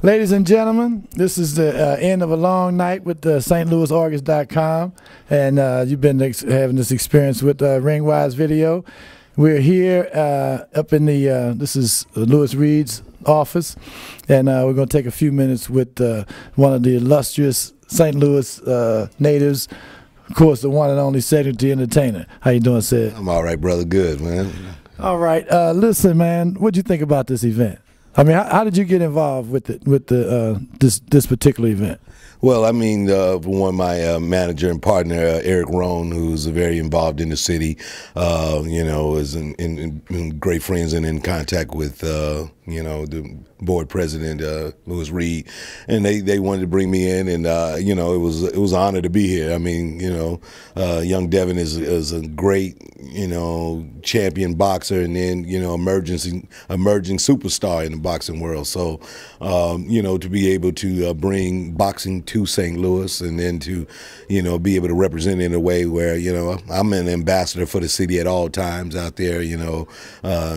Ladies and gentlemen, this is the end of a long night with stlouisaugust.com, and you've been having this experience with Ringwise Video. We're here up in the, this is Louis Reed's office, and we're going to take a few minutes with one of the illustrious St. Louis natives, of course, the one and only Cedric the Entertainer. How you doing, Ced? I'm all right, brother. Good, man. All right. Listen, man, what'd you think about this event? I mean, how did you get involved with it, with this particular event? Well, I mean, for one, my manager and partner, Eric Rohn, who's very involved in the city, you know, is in great friends and in contact with, you know, the board president, Louis Reed, and they wanted to bring me in, and you know, it was an honor to be here. I mean, you know, young Devon is a great, you know, champion boxer, and then, you know, emerging superstar in the boxing world. So, you know, to be able to bring boxing to St. Louis, and then to, you know, be able to represent it in a way where, you know, I'm an ambassador for the city at all times out there, you know,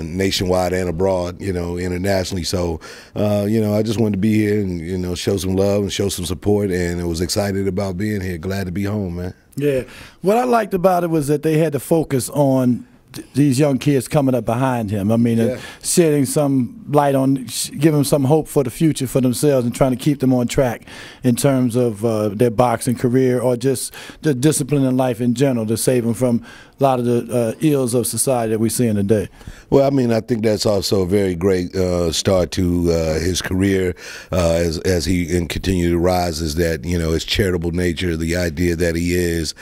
nationwide and abroad, you know, internationally. So, you know, I just wanted to be here and, you know, show some love and show some support, and I was excited about being here. Glad to be home, man. Yeah. What I liked about it was that they had to focus on these young kids coming up behind him. I mean, shedding some light on, giving them some hope for the future for themselves, and trying to keep them on track in terms of their boxing career, or just the discipline in life in general, to save them from a lot of the ills of society that we see in today. Well, I mean, I think that's also a very great start to his career as he continue to rise, is that, you know, his charitable nature, the idea that he is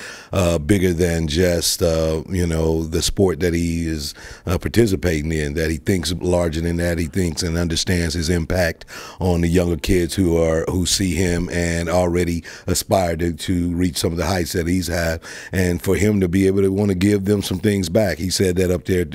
bigger than just, you know, the sport that he is participating in, that he thinks larger than that. He thinks and understands his impact on the younger kids who see him and already aspire to reach some of the heights that he's had, and for him to be able to want to give them some things back. He said that up there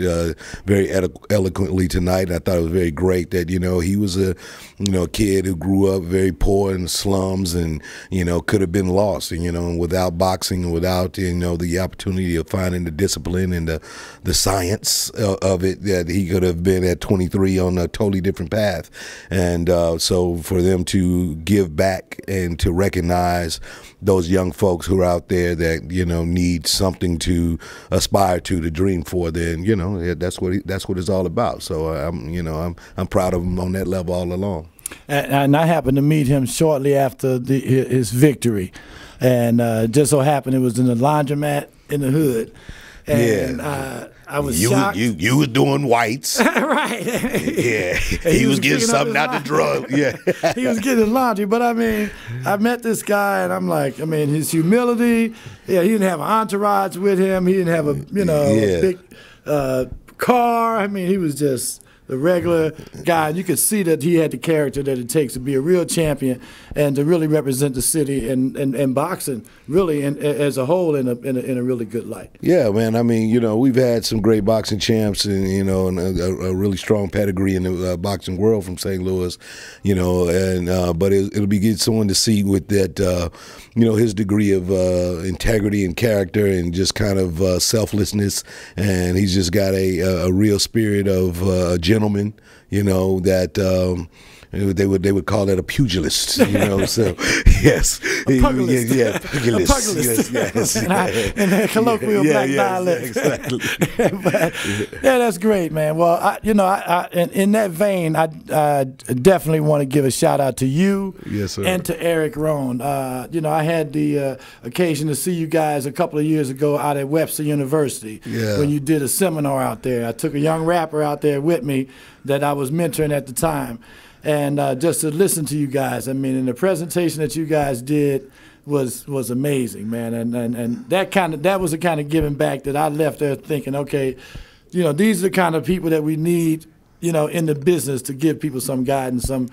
very eloquently tonight. I thought it was very great that, you know, he was a, you know, a kid who grew up very poor in the slums, and, you know, could have been lost, and, you know, and without boxing and without, you know, the opportunity of finding the discipline and the science of it, that he could have been at 23 on a totally different path. And so for them to give back and to recognize those young folks who are out there that, you know, need something to aspire to dream for, then, you know, that's what it's all about. So I'm proud of him on that level all along. And I happened to meet him shortly after his victory, and just so happened it was in the laundromat in the hood. And I was shocked. You was doing whites. Right. Yeah. He was getting something out the drug. Yeah. He was getting laundry. But, I mean, I met this guy, and I'm like, I mean, his humility. Yeah, he didn't have an entourage with him. He didn't have a, you know, a big car. I mean, he was just the regular guy. And you could see that he had the character that it takes to be a real champion and to really represent the city and boxing really as a whole in a really good light. Yeah, man. I mean, you know, we've had some great boxing champs, and, you know, and a really strong pedigree in the boxing world from St. Louis, you know, and but it'll be good someone to see with that, you know, his degree of integrity and character and just kind of selflessness, and he's just got a real spirit of a gentleman, you know, that they would call that a pugilist, you know. So yes, a pugilist. Yeah, pugilist. A pugilist. Yes. In a colloquial black dialect. Exactly. But, yeah, that's great, man. Well, you know, in that vein, I definitely want to give a shout out to you, yes, sir, and to Eric Rohn. You know, I had the occasion to see you guys a couple of years ago out at Webster University, when you did a seminar out there. I took a young rapper out there with me that I was mentoring at the time. And just to listen to you guys, I mean, and the presentation that you guys did was amazing, man. And that was the kind of giving back that I left there thinking, okay, you know, these are the kind of people that we need, you know, in the business to give people some guidance, some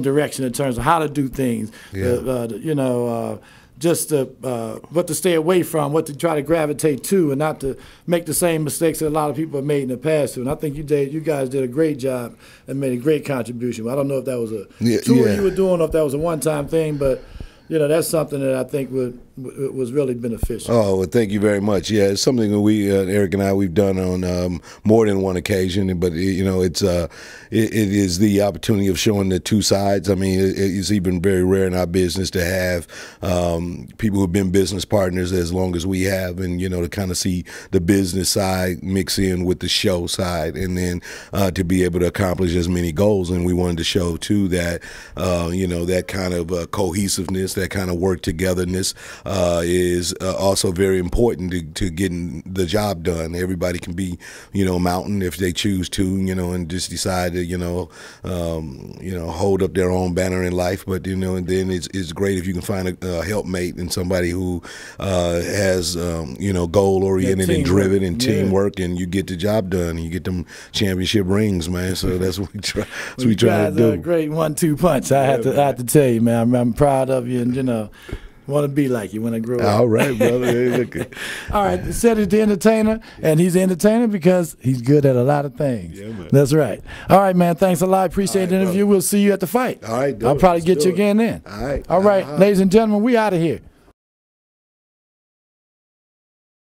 direction in terms of how to do things. Yeah. You know, just what to stay away from, what to try to gravitate to, and not to make the same mistakes that a lot of people have made in the past. And I think you guys did a great job and made a great contribution. I don't know if that was a tour you were doing or if that was a one-time thing, but, you know, that's something that I think would was really beneficial. Oh, well, thank you very much. Yeah, it's something that we, Eric and I, we've done on more than one occasion. But it is the opportunity of showing the two sides. I mean, it's even very rare in our business to have people who've been business partners as long as we have, and to kind of see the business side mix in with the show side, and then to be able to accomplish as many goals. And we wanted to show too that that kind of cohesiveness, that kind of work togetherness. Is also very important to getting the job done. Everybody can be, mountain if they choose to, and just decide to, hold up their own banner in life. But and then it's great if you can find a helpmate and somebody who has goal oriented and driven and teamwork, and you get the job done. And you get them championship rings, man. So that's what we try. That's what we try to do. A great 1-2 punch. I have to tell you, man. I'm proud of you, and want to be like you when I grow up. All right, brother. All right, Cedric the entertainer, and he's the entertainer because he's good at a lot of things. Yeah, man. That's right. All right, man. Thanks a lot. Appreciate the interview. Brother. We'll see you at the fight. All right, I'll probably get you again then. All right. All right, ladies and gentlemen, we out of here.